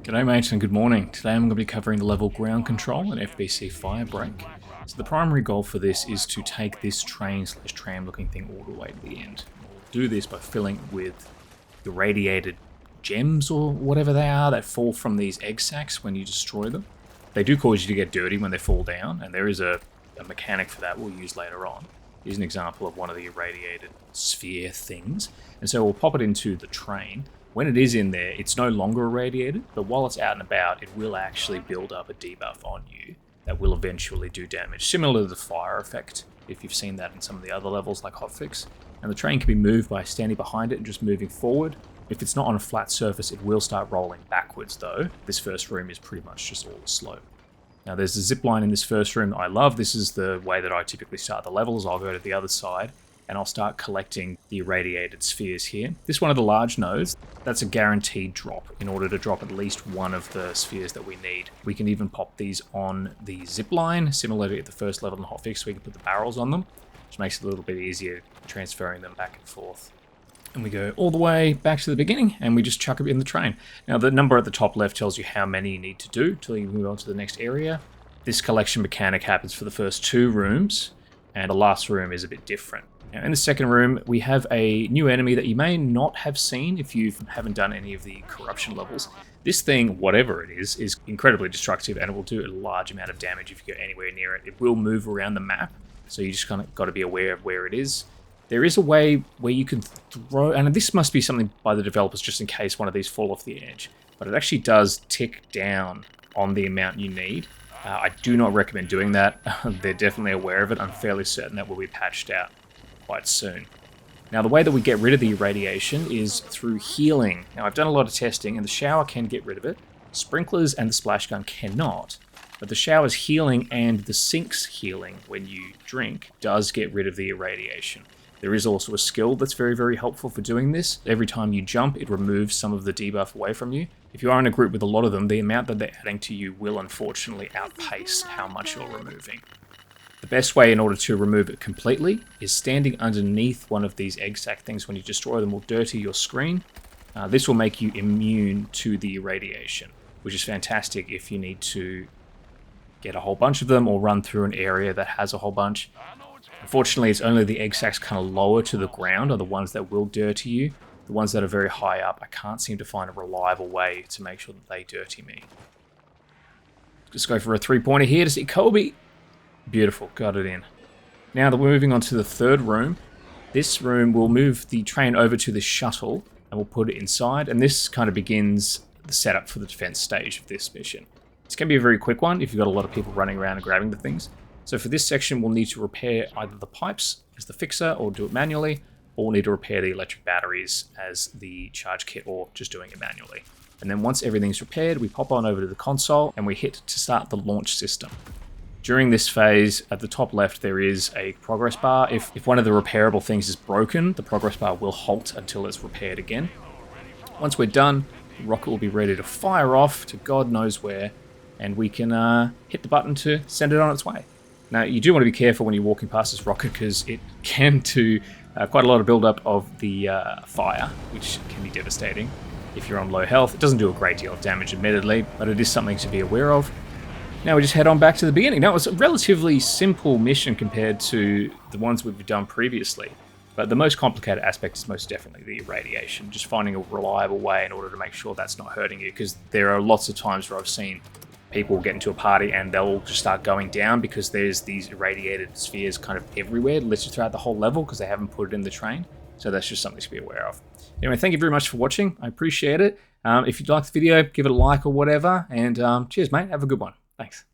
G'day mates and good morning. Today I'm going to be covering the level ground control in FBC Firebreak. So the primary goal for this is to take this train/tram looking thing all the way to the end. We'll do this by filling it with irradiated gems or whatever they are that fall from these egg sacs when you destroy them. They do cause you to get dirty when they fall down, and there is a mechanic for that we'll use later on. Here's an example of one of the irradiated sphere things. And so we'll pop it into the train. When it is in there, it's no longer irradiated, but while it's out and about, it will actually build up a debuff on you that will eventually do damage, similar to the fire effect, if you've seen that in some of the other levels like Hotfix. And the train can be moved by standing behind it and just moving forward. If it's not on a flat surface, it will start rolling backwards though. This first room is pretty much just all the slope. Now there's a zipline in this first room that I love. This is the way that I typically start the levels. I'll go to the other side and I'll start collecting the irradiated spheres here. This one of the large nodes, that's a guaranteed drop in order to drop at least one of the spheres that we need. We can even pop these on the zipline, similar to the first level in Hotfix, so we can put the barrels on them, which makes it a little bit easier transferring them back and forth. And we go all the way back to the beginning and we just chuck it in the train. Now the number at the top left tells you how many you need to do till you move on to the next area. This collection mechanic happens for the first two rooms, and the last room is a bit different. Now, in the second room, we have a new enemy that you may not have seen if you haven't done any of the corruption levels. This thing, whatever it is incredibly destructive, and it will do a large amount of damage if you go anywhere near it. It will move around the map, so you just kind of got to be aware of where it is. There is a way where you can throw, and this must be something by the developers just in case one of these fall off the edge, but it actually does tick down on the amount you need. I do not recommend doing that. They're definitely aware of it. I'm fairly certain that will be patched out quite soon. Now the way that we get rid of the irradiation is through healing. Now I've done a lot of testing and the shower can get rid of it. Sprinklers and the splash gun cannot, but the shower's healing and the sink's healing when you drink does get rid of the irradiation. There is also a skill that's very, very helpful for doing this. Every time you jump, it removes some of the debuff away from you. If you are in a group with a lot of them, the amount that they're adding to you will unfortunately outpace how much you're removing. The best way in order to remove it completely is standing underneath one of these egg sac things. When you destroy them, will dirty your screen. This will make you immune to the irradiation, which is fantastic if you need to get a whole bunch of them or run through an area that has a whole bunch. Unfortunately, it's only the egg sacs kind of lower to the ground are the ones that will dirty you. The ones that are very high up, I can't seem to find a reliable way to make sure that they dirty me. Just go for a three-pointer here to see Kobe. Beautiful, got it in. Now that we're moving on to the third room, this room will move the train over to the shuttle and we'll put it inside, and this kind of begins the setup for the defense stage of this mission. It's going to be a very quick one if you've got a lot of people running around and grabbing the things. So for this section, we'll need to repair either the pipes as the fixer or do it manually, or we'll need to repair the electric batteries as the charge kit or just doing it manually. And then once everything's repaired, we pop on over to the console and we hit to start the launch system. During this phase, at the top left, there is a progress bar. If one of the repairable things is broken, the progress bar will halt until it's repaired again. Once we're done, the rocket will be ready to fire off to God knows where, and we can hit the button to send it on its way. Now, you do want to be careful when you're walking past this rocket because it can do quite a lot of build-up of the fire, which can be devastating if you're on low health. It doesn't do a great deal of damage, admittedly, but it is something to be aware of. Now we just head on back to the beginning. Now, it was a relatively simple mission compared to the ones we've done previously, but the most complicated aspect is most definitely the irradiation, just finding a reliable way in order to make sure that's not hurting you, because there are lots of times where I've seen people get into a party and they'll just start going down because there's these irradiated spheres kind of everywhere, literally throughout the whole level, because they haven't put it in the train. So that's just something to be aware of. Anyway, thank you very much for watching. I appreciate it. If you'd like the video, give it a like or whatever. And cheers, mate. Have a good one. Thanks.